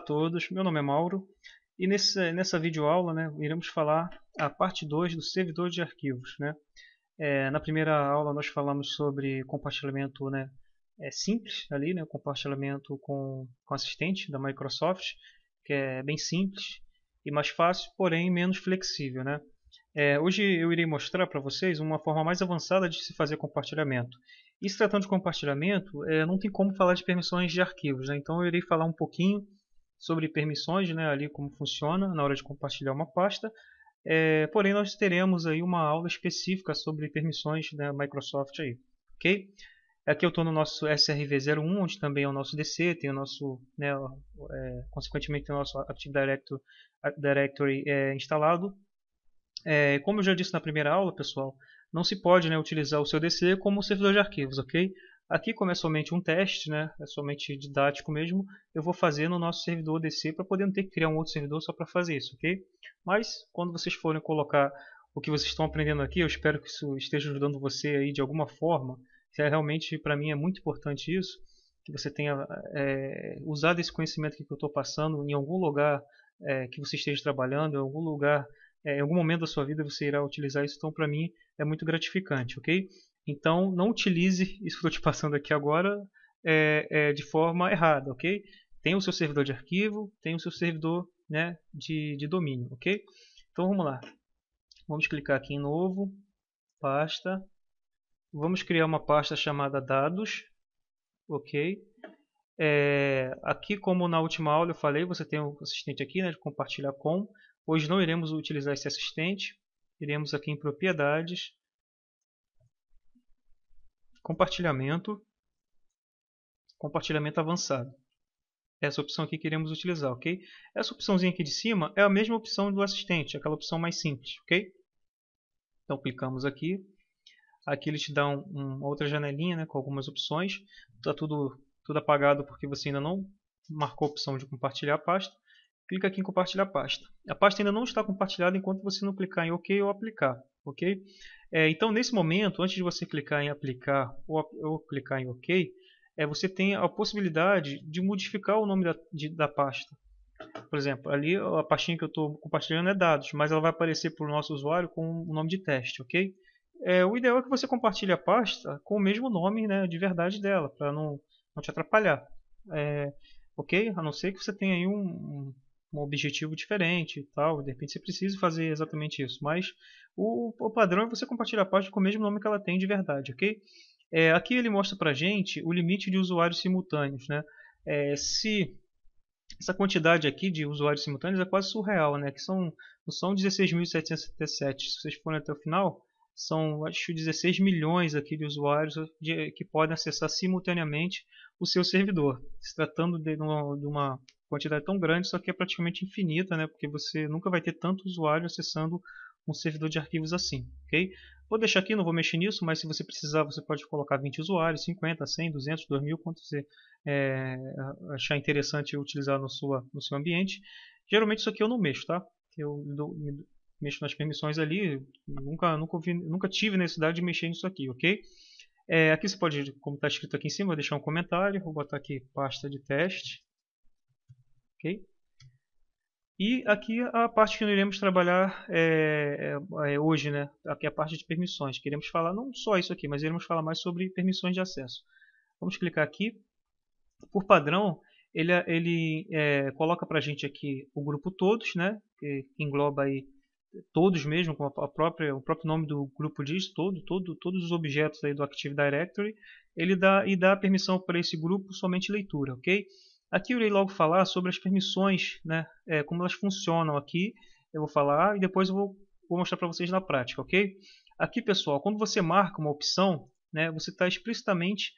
todos, meu nome é Mauro e nessa videoaula, né, iremos falar a parte 2 do servidor de arquivos, né? Na primeira aula nós falamos sobre compartilhamento, né, simples ali, né, compartilhamento com assistente da Microsoft, que é bem simples e mais fácil, porém menos flexível, né? Hoje eu irei mostrar para vocês uma forma mais avançada de se fazer compartilhamento. E se tratando de compartilhamento, não tem como falar de permissões de arquivos, né? Então eu irei falar um pouquinho sobre permissões, né, ali como funciona na hora de compartilhar uma pasta. Porém nós teremos aí uma aula específica sobre permissões da Microsoft aí, ok? Aqui eu estou no nosso SRV01, onde também é o nosso DC, tem o nosso, né, consequentemente tem o nosso Active Directory instalado. Como eu já disse na primeira aula, pessoal, não se pode, né, utilizar o seu DC como servidor de arquivos, ok? Aqui, como é somente um teste, né, é somente didático mesmo, eu vou fazer no nosso servidor DC para poder não ter que criar um outro servidor só para fazer isso, ok? Mas, quando vocês forem colocar o que vocês estão aprendendo aqui, eu espero que isso esteja ajudando você aí de alguma forma. Realmente, para mim, é muito importante isso, que você tenha usado esse conhecimento que eu estou passando em algum lugar que você esteja trabalhando, em algum lugar, em algum momento da sua vida você irá utilizar isso, então para mim é muito gratificante, ok? Então não utilize isso que eu estou te passando aqui agora de forma errada, ok? Tem o seu servidor de arquivo, tem o seu servidor, né, de domínio, ok? Então vamos lá. Vamos clicar aqui em novo, pasta. Vamos criar uma pasta chamada dados, ok? Aqui, como na última aula eu falei, você tem um assistente aqui, né, de compartilhar com. Hoje não iremos utilizar esse assistente. Iremos aqui em propriedades, compartilhamento, compartilhamento avançado. Essa opção aqui que iremos utilizar, ok? Essa opçãozinha aqui de cima é a mesma opção do assistente, aquela opção mais simples, ok? Então clicamos aqui. Aqui ele te dá uma outra janelinha, né, com algumas opções. Está tudo apagado porque você ainda não marcou a opção de compartilhar a pasta. Clica aqui em compartilhar pasta. A pasta ainda não está compartilhada enquanto você não clicar em OK ou aplicar, ok? Então nesse momento, antes de você clicar em aplicar ou clicar em OK, você tem a possibilidade de modificar o nome da pasta. Por exemplo, ali a pastinha que eu estou compartilhando é dados, mas ela vai aparecer para o nosso usuário com o nome de teste, ok? O ideal é que você compartilhe a pasta com o mesmo nome, né, de verdade dela, para não te atrapalhar. Ok? A não ser que você tenha aí um objetivo diferente e tal, de repente você precise fazer exatamente isso, mas o padrão é você compartilhar a pasta com o mesmo nome que ela tem de verdade, ok? Aqui ele mostra pra gente o limite de usuários simultâneos, né? Se essa quantidade aqui de usuários simultâneos é quase surreal, né? Que não são 16.777, se vocês forem até o final, são acho 16 milhões aqui de usuários que podem acessar simultaneamente o seu servidor. Se tratando de uma quantidade tão grande, só que é praticamente infinita, né? Porque você nunca vai ter tanto usuário acessando um servidor de arquivos assim, ok? Vou deixar aqui, não vou mexer nisso, mas se você precisar, você pode colocar 20 usuários, 50, 100, 200, 2000, quanto você achar interessante utilizar no seu ambiente. Geralmente isso aqui eu não mexo, tá? Eu mexo nas permissões ali, nunca tive necessidade de mexer nisso aqui, ok? Aqui você pode, como está escrito aqui em cima, deixar um comentário, vou botar aqui pasta de teste, ok? E aqui a parte que nós iremos trabalhar hoje, né? Aqui é a parte de permissões. Queremos falar não só isso aqui, mas iremos falar mais sobre permissões de acesso. Vamos clicar aqui. Por padrão, ele coloca para a gente aqui o grupo todos, né? Que engloba aí todos mesmo, como o próprio nome do grupo diz, todos os objetos aí do Active Directory. Ele dá permissão para esse grupo somente leitura, ok? Aqui eu irei logo falar sobre as permissões, né? Como elas funcionam aqui. Eu vou falar e depois eu vou mostrar para vocês na prática, ok? Aqui, pessoal, quando você marca uma opção, né, você está explicitamente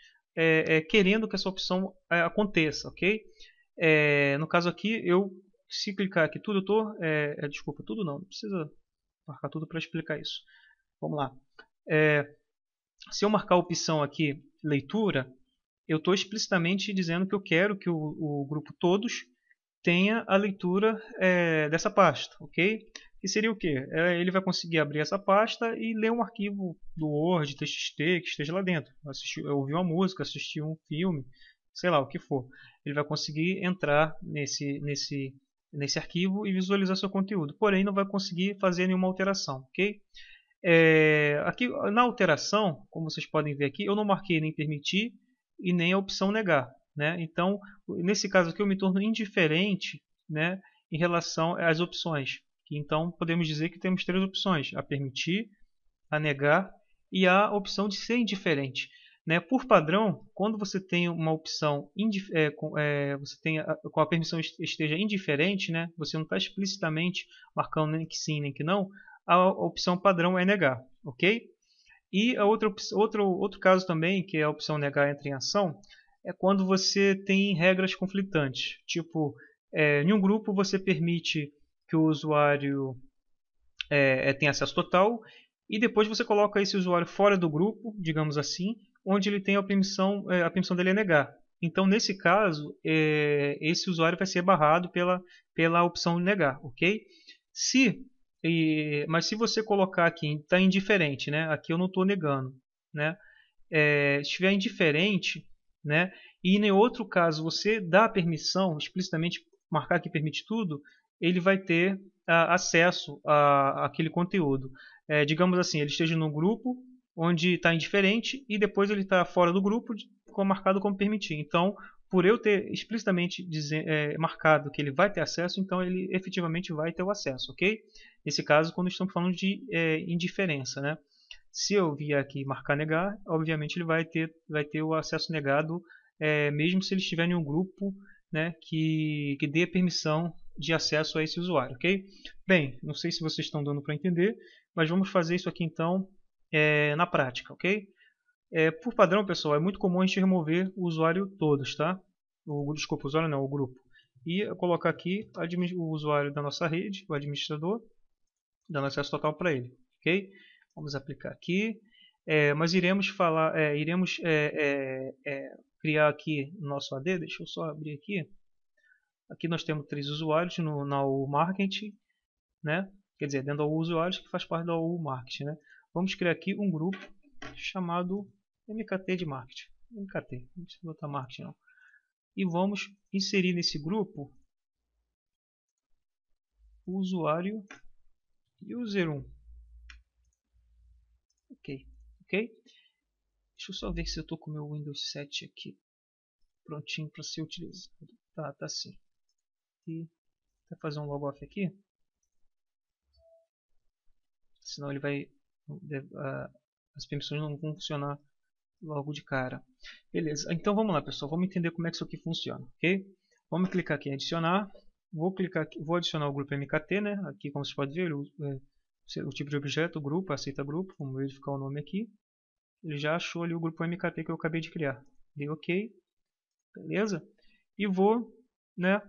querendo que essa opção aconteça, ok? No caso aqui, se clicar aqui tudo, desculpa, tudo não precisa marcar tudo para explicar isso. Vamos lá. Se eu marcar a opção aqui, leitura, eu estou explicitamente dizendo que eu quero que o grupo todos tenha a leitura dessa pasta, ok? Que seria o quê? Ele vai conseguir abrir essa pasta e ler um arquivo do Word, TXT, que esteja lá dentro. Ouvir uma música, assistir um filme, sei lá, o que for. Ele vai conseguir entrar nesse arquivo e visualizar seu conteúdo, porém não vai conseguir fazer nenhuma alteração, ok? Aqui na alteração, como vocês podem ver aqui, eu não marquei nem permitir e nem a opção negar, né? Então, nesse caso aqui eu me torno indiferente, né, em relação às opções. Então, podemos dizer que temos três opções: a permitir, a negar e a opção de ser indiferente. Né? Por padrão, quando você tem uma opção com a permissão esteja indiferente, né? Você não está explicitamente marcando nem que sim nem que não, a opção padrão é negar, ok? E outro caso também, que é a opção negar entra em ação, é quando você tem regras conflitantes. Tipo, em um grupo você permite que o usuário tenha acesso total, e depois você coloca esse usuário fora do grupo, digamos assim, onde ele tem a permissão dele é negar. Então, nesse caso, esse usuário vai ser barrado pela opção de negar, ok? Mas se você colocar aqui, está indiferente, né? Aqui eu não estou negando, né? Se estiver indiferente, né? E em outro caso você dá a permissão, explicitamente marcar que permite tudo, ele vai ter acesso àquele conteúdo. Digamos assim, ele esteja no grupo onde está indiferente e depois ele está fora do grupo marcado como permitir. Então, por eu ter explicitamente marcado que ele vai ter acesso, então ele efetivamente vai ter o acesso, ok? Nesse caso, quando estamos falando de indiferença, né? Se eu vier aqui marcar negar, obviamente ele vai ter o acesso negado, mesmo se ele estiver em um grupo, né, que dê permissão de acesso a esse usuário, ok? Bem, não sei se vocês estão dando para entender, mas vamos fazer isso aqui então na prática, ok? Por padrão, pessoal, é muito comum a gente remover o usuário todos, tá? Desculpa, o usuário não, o grupo. E colocar aqui o usuário da nossa rede, o administrador, dando acesso total para ele, ok? Vamos aplicar aqui, mas iremos criar aqui no nosso AD, deixa eu só abrir aqui. Aqui nós temos 3 usuários na AU Marketing, né? Quer dizer, dentro da AU Usuários, que faz parte da AU Marketing, né? Vamos criar aqui um grupo chamado MKT de Marketing. MKT, não precisa botar Marketing não. E vamos inserir nesse grupo o usuário user1. Ok. Deixa eu só ver se eu estou com o meu Windows 7 aqui prontinho para ser utilizado. Tá sim. E vou fazer um logoff aqui. Senão ele vai as permissões não vão funcionar logo de cara. Beleza, então vamos lá, pessoal, vamos entender como é que isso aqui funciona, ok? Vamos clicar aqui em adicionar, vou adicionar o grupo MKT, né? Aqui, como vocês podem ver, o tipo de objeto, o grupo, aceita grupo, vamos verificar o nome aqui. Ele já achou ali o grupo MKT que eu acabei de criar. Dei OK, beleza? E vou, né?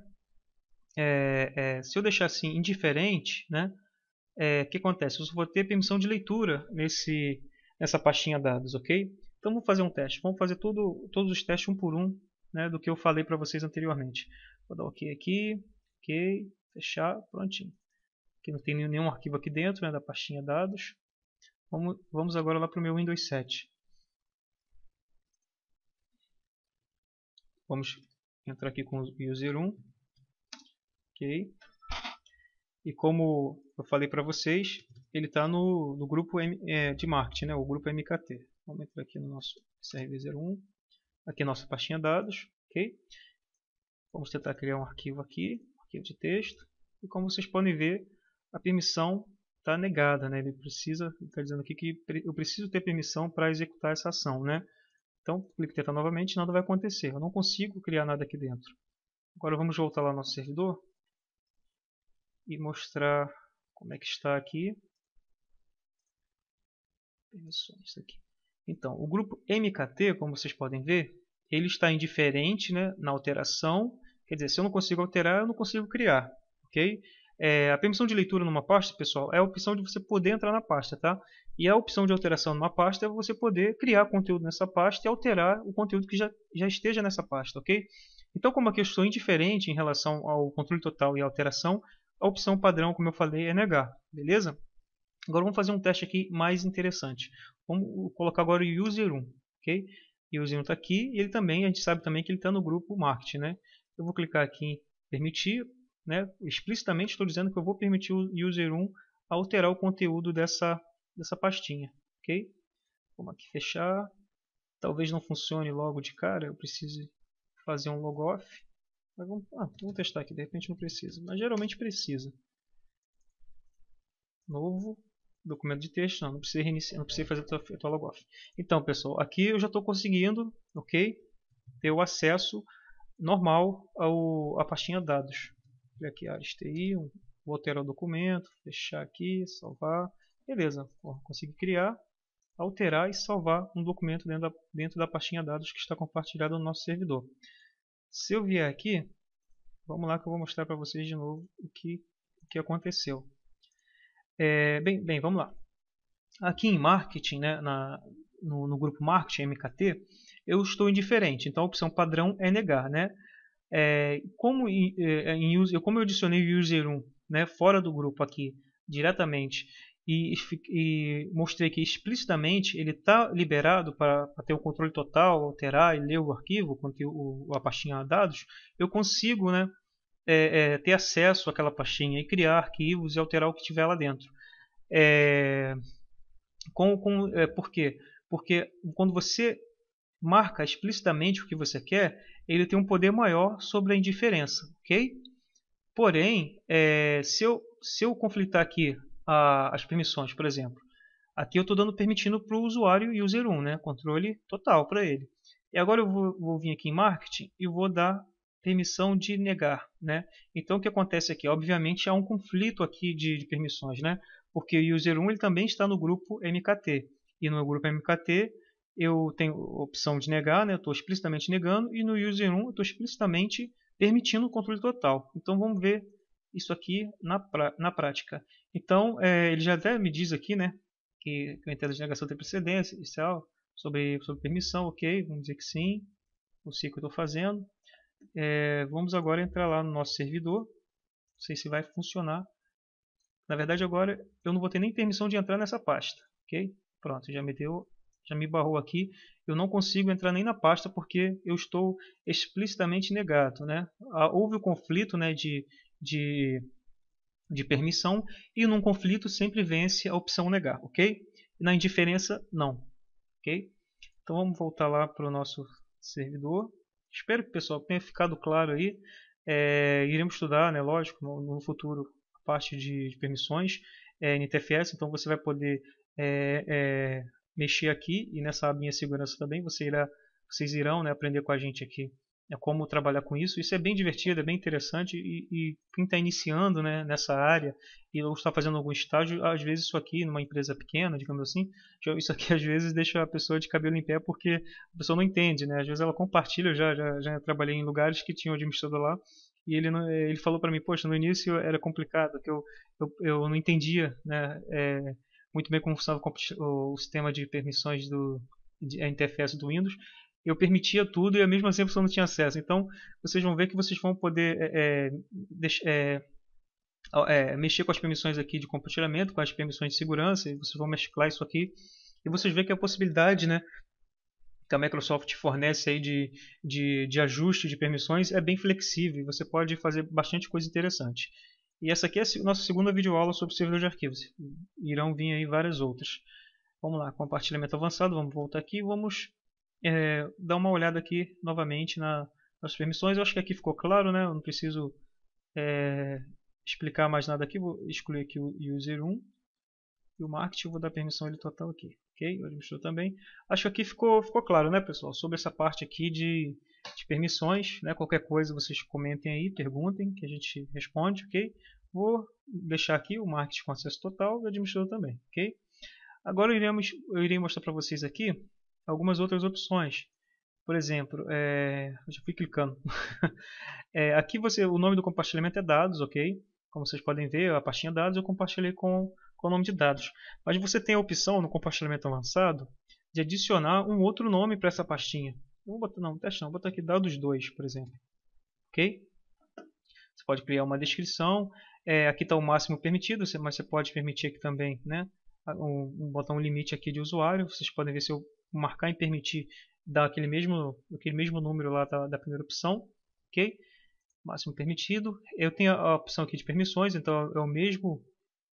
Se eu deixar assim indiferente, né? O que acontece? Eu vou ter permissão de leitura nessa pastinha dados, ok? Então vamos fazer um teste. Vamos fazer todos os testes um por um, né, do que eu falei para vocês anteriormente. Vou dar OK aqui, OK, fechar, prontinho. Aqui não tem nenhum arquivo aqui dentro, né, da pastinha dados. Vamos agora lá para o meu Windows 7. Vamos entrar aqui com o user1. OK. E como eu falei para vocês, ele está no grupo de marketing, né, o grupo MKT. Vamos entrar aqui no nosso CRV01, aqui nossa pastinha dados, ok? Vamos tentar criar um arquivo aqui, arquivo de texto, e como vocês podem ver, a permissão está negada, né? Ele está dizendo aqui que eu preciso ter permissão para executar essa ação, né? Então, clique em tentar novamente, nada vai acontecer, eu não consigo criar nada aqui dentro. Agora vamos voltar lá no nosso servidor e mostrar como é que está aqui. Permissões aqui. Então, o grupo MKT, como vocês podem ver, ele está indiferente, né, na alteração. Quer dizer, se eu não consigo alterar, eu não consigo criar. Ok? A permissão de leitura numa pasta, pessoal, é a opção de você poder entrar na pasta. Tá? E a opção de alteração numa pasta é você poder criar conteúdo nessa pasta e alterar o conteúdo que já esteja nessa pasta. Ok? Então, como aqui eu estou indiferente em relação ao controle total e alteração, a opção padrão, como eu falei, é negar. Beleza? Agora vamos fazer um teste aqui mais interessante. Vamos colocar agora o user1, ok? user1 está aqui e ele também, a gente sabe também que ele está no grupo marketing, né? Eu vou clicar aqui em permitir, né? Explicitamente estou dizendo que eu vou permitir o user1 alterar o conteúdo dessa pastinha, ok? Vamos aqui fechar. Talvez não funcione logo de cara, eu preciso fazer um logoff. Mas vamos testar aqui, de repente não precisa, mas geralmente precisa. Novo documento de texto, não precisa reiniciar, não precisa fazer a tua logoff. Então, pessoal, aqui eu já estou conseguindo, ok, ter o acesso normal à pastinha dados. Vou aqui a área TI, vou alterar o documento, fechar aqui, salvar, beleza, consegui criar, alterar e salvar um documento dentro da pastinha dados que está compartilhada no nosso servidor. Se eu vier aqui, vamos lá que eu vou mostrar para vocês de novo o que aconteceu. Bem, vamos lá. Aqui em marketing, né, no grupo marketing MKT, eu estou indiferente. Então a opção padrão é negar, né? Como eu adicionei o user1, né, fora do grupo aqui diretamente e mostrei que explicitamente ele está liberado para ter o controle total, alterar e ler o arquivo, a pastinha dados, eu consigo, né, ter acesso àquela pastinha e criar arquivos e alterar o que tiver lá dentro. Por quê? Porque quando você marca explicitamente o que você quer, ele tem um poder maior sobre a indiferença, ok? Porém, se eu conflitar aqui as permissões, por exemplo, aqui eu estou permitindo para o usuário user1, né? Controle total para ele. E agora eu vou vir aqui em marketing e vou dar permissão de negar, né? Então o que acontece aqui? Obviamente há um conflito aqui de permissões, né? Porque o user1 ele também está no grupo MKT. E no grupo MKT eu tenho a opção de negar, né? Eu estou explicitamente negando, e no user1 eu estou explicitamente permitindo o controle total. Então vamos ver isso aqui na prática. Então ele já até me diz aqui, né, que a entidade de negação tem precedência inicial sobre permissão, ok, vamos dizer que sim, não sei o que eu estou fazendo. Vamos agora entrar lá no nosso servidor, não sei se vai funcionar. Na verdade agora eu não vou ter nem permissão de entrar nessa pasta, ok? Pronto, já me barrou aqui, eu não consigo entrar nem na pasta porque eu estou explicitamente negado, né? Houve o conflito, né, de permissão, e num conflito sempre vence a opção negar, ok? E na indiferença, não, ok? Então vamos voltar lá para o nosso servidor. Espero que o pessoal tenha ficado claro aí. Iremos estudar, né, lógico, no futuro a parte de permissões NTFS, então você vai poder mexer aqui, e nessa abinha segurança também vocês irão, né, aprender com a gente aqui como trabalhar com isso. Isso é bem divertido, é bem interessante, e quem está iniciando, né, nessa área ou está fazendo algum estágio, às vezes isso aqui numa empresa pequena, digamos assim, isso aqui às vezes deixa a pessoa de cabelo em pé porque a pessoa não entende, né? Às vezes ela compartilha, eu já trabalhei em lugares que tinha um administrador lá, e ele falou para mim, poxa, no início era complicado, que eu não entendia, né, muito bem como funcionava o sistema de permissões a NTFS do Windows. Eu permitia tudo e a mesma assim a pessoa não tinha acesso. Então vocês vão ver que vocês vão poder mexer com as permissões aqui de compartilhamento, com as permissões de segurança, e vocês vão mesclar isso aqui. E vocês veem que a possibilidade, né, que a Microsoft fornece aí de ajuste de permissões é bem flexível, e você pode fazer bastante coisa interessante. E essa aqui é a nossa segunda videoaula sobre servidor de arquivos. Irão vir aí várias outras. Vamos lá, compartilhamento avançado, vamos voltar aqui e vamos dar uma olhada aqui novamente nas permissões. Eu acho que aqui ficou claro, né? Eu não preciso explicar mais nada aqui. Vou excluir aqui o user1 e o marketing. Eu vou dar permissão ele total aqui, ok? O administrador também. Acho que aqui ficou claro, né, pessoal? Sobre essa parte aqui de permissões, né? Qualquer coisa vocês comentem aí, perguntem, que a gente responde, ok? Vou deixar aqui o marketing com acesso total e o administrador também, ok? Agora eu irei mostrar para vocês aqui algumas outras opções. Por exemplo, eu já fui clicando. Aqui o nome do compartilhamento é dados, ok? Como vocês podem ver, a pastinha dados eu compartilhei com o nome de dados. Mas você tem a opção no compartilhamento avançado de adicionar um outro nome para essa pastinha. Vou botar aqui dados 2, por exemplo. Ok? Você pode criar uma descrição. Aqui está o máximo permitido, mas você pode permitir aqui também, né? Botar um limite aqui de usuário. Vocês podem ver se eu marcar em permitir, dá aquele mesmo número lá da primeira opção, ok? Máximo permitido. Eu tenho a opção aqui de permissões, então é o mesmo,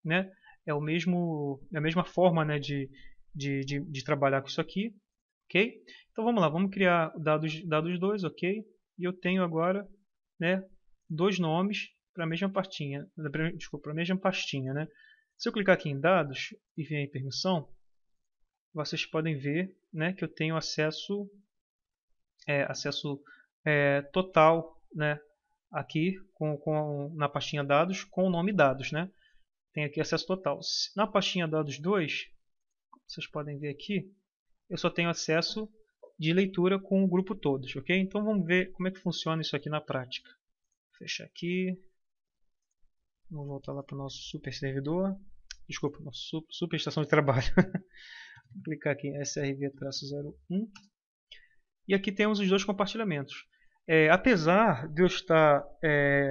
né? É a mesma forma, né, de trabalhar com isso aqui, ok? Então vamos lá, vamos criar dados 2, ok? E eu tenho agora, né, dois nomes para a mesma pastinha, desculpa, para a mesma pastinha, né? Se eu clicar aqui em dados e vier em permissão, vocês podem ver, né, que eu tenho acesso total, né, aqui na pastinha dados com o nome dados, né? Tem aqui acesso total. Na pastinha dados 2, vocês podem ver aqui, eu só tenho acesso de leitura com o grupo todos, ok? Então vamos ver como é que funciona isso aqui na prática. Vou fechar aqui. Vamos voltar lá para o nosso super servidor. Desculpa, nosso super estação de trabalho. Vou clicar aqui em srv-01. E aqui temos os dois compartilhamentos. Apesar de eu estar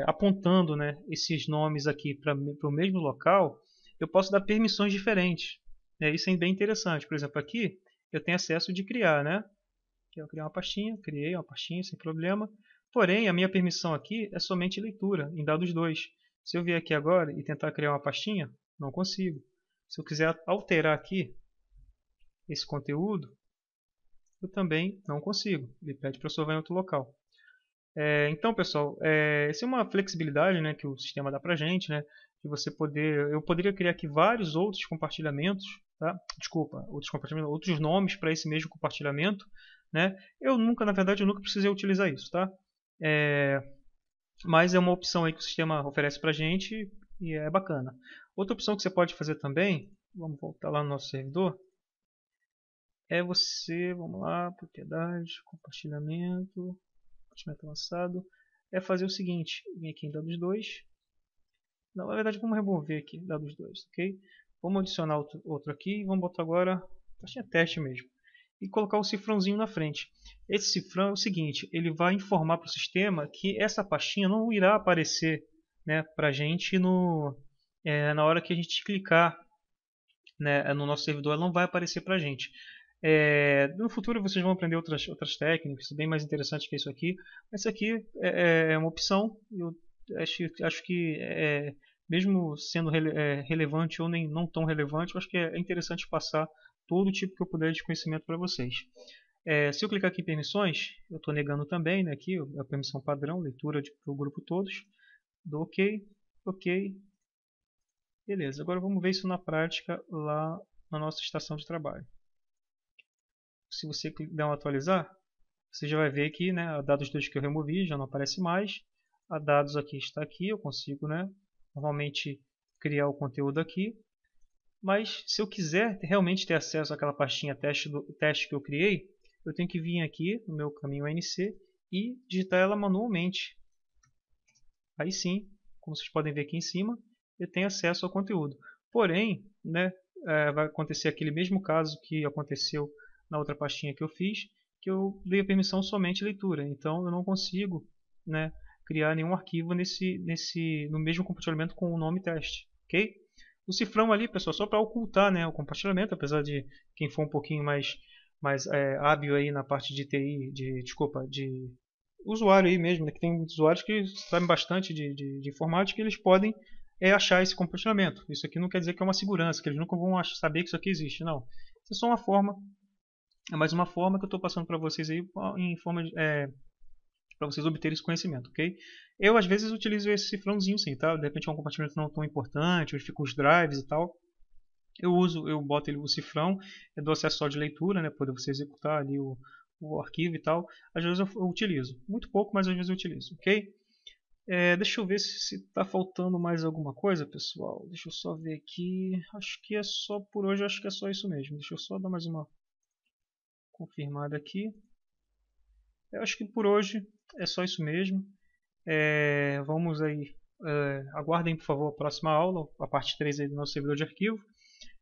apontando, né, esses nomes aqui para o mesmo local, eu posso dar permissões diferentes. Isso é bem interessante. Por exemplo, aqui eu tenho acesso de criar, né? Eu criei uma pastinha, criei uma pastinha sem problema. Porém, a minha permissão aqui é somente leitura, em dados 2. Se eu vier aqui agora e tentar criar uma pastinha, não consigo. Se eu quiser alterar aqui esse conteúdo, eu também não consigo. Ele pede para eu salvar em outro local. Então, pessoal, essa é uma flexibilidade, né, que o sistema dá para a gente, né, de você eu poderia criar aqui vários outros compartilhamentos, tá? Desculpa, outros nomes para esse mesmo compartilhamento, né? Na verdade, eu nunca precisei utilizar isso, tá? Mas é uma opção aí que o sistema oferece para a gente e é bacana. Outra opção que você pode fazer também, vamos voltar lá no nosso servidor, vamos lá, propriedade, compartilhamento avançado, é fazer o seguinte, vem aqui em dados 2, na verdade vamos remover aqui dados 2, ok? Vamos adicionar outro aqui, vamos botar agora, pastinha teste mesmo, e colocar o cifrãozinho na frente. Esse cifrão é o seguinte, ele vai informar para o sistema que essa pastinha não irá aparecer, né, para a gente na hora que a gente clicar, né, no nosso servidor, ela não vai aparecer para a gente. No futuro vocês vão aprender outras técnicas bem mais interessantes que isso aqui. Essa aqui é uma opção. Eu acho que mesmo sendo relevante ou nem não tão relevante, eu acho que é interessante passar todo tipo que eu puder de conhecimento para vocês. Se eu clicar aqui em permissões, eu estou negando também, né, aqui a permissão padrão, leitura para o grupo todos. Dou OK, OK. Beleza, agora vamos ver isso na prática lá na nossa estação de trabalho. Se você der um atualizar, você já vai ver aqui, né, a dados 2 que eu removi já não aparece mais. A dados aqui está aqui, eu consigo, né, normalmente criar o conteúdo aqui. Mas se eu quiser realmente ter acesso àquela pastinha teste que eu criei, eu tenho que vir aqui no meu caminho NC e digitar ela manualmente. Aí sim, como vocês podem ver aqui em cima, eu tenho acesso ao conteúdo. Porém, né, vai acontecer aquele mesmo caso que aconteceu na outra pastinha que eu fiz, que eu dei a permissão somente leitura. Então eu não consigo, né, criar nenhum arquivo no mesmo compartilhamento com o nome teste. Ok? O cifrão ali, pessoal, só para ocultar, né, o compartilhamento, apesar de quem for um pouquinho mais hábil aí na parte de TI, de usuário aí mesmo, né, que tem usuários que sabem bastante de informática, eles podem achar esse compartilhamento. Isso aqui não quer dizer que é uma segurança, que eles nunca vão saber que isso aqui existe, não. Isso é só uma forma. É mais uma forma que eu estou passando para vocês aí em forma para vocês obterem esse conhecimento, ok? Eu às vezes utilizo esse cifrãozinho sim, tá? De repente é um compartilhamento não tão importante, onde ficam os drives e tal. Eu boto o cifrão, eu dou acesso só de leitura, né? Poder você executar ali o arquivo e tal. Às vezes eu utilizo, muito pouco, mas às vezes eu utilizo, ok? Deixa eu ver se está faltando mais alguma coisa, pessoal. Deixa eu só ver aqui. Acho que é só por hoje, acho que é só isso mesmo. Deixa eu só dar mais uma confirmada aqui. Eu acho que por hoje é só isso mesmo. Vamos aí. Aguardem, por favor, a próxima aula, a parte 3 aí do nosso servidor de arquivo.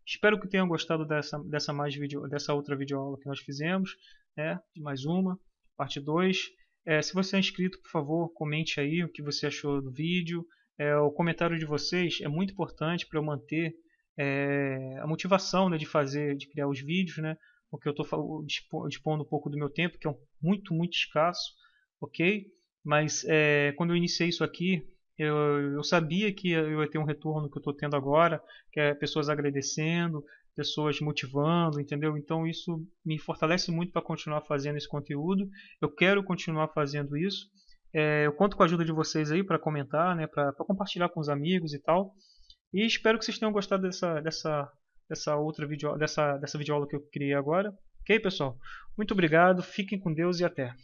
Espero que tenham gostado dessa outra videoaula que nós fizemos. De mais uma, parte 2. Se você é inscrito, por favor, comente aí o que você achou do vídeo. O comentário de vocês é muito importante para eu manter a motivação, né, de criar os vídeos, né? porque eu estou dispondo um pouco do meu tempo, que é muito, muito escasso, ok? Mas quando eu iniciei isso aqui, eu sabia que eu ia ter um retorno que eu estou tendo agora, que é pessoas agradecendo, pessoas motivando, entendeu? Então isso me fortalece muito para continuar fazendo esse conteúdo. Eu quero continuar fazendo isso. Eu conto com a ajuda de vocês aí para comentar, né, para compartilhar com os amigos e tal. E espero que vocês tenham gostado dessa outra dessa videoaula que eu criei agora. Ok, pessoal? Muito obrigado, fiquem com Deus e até.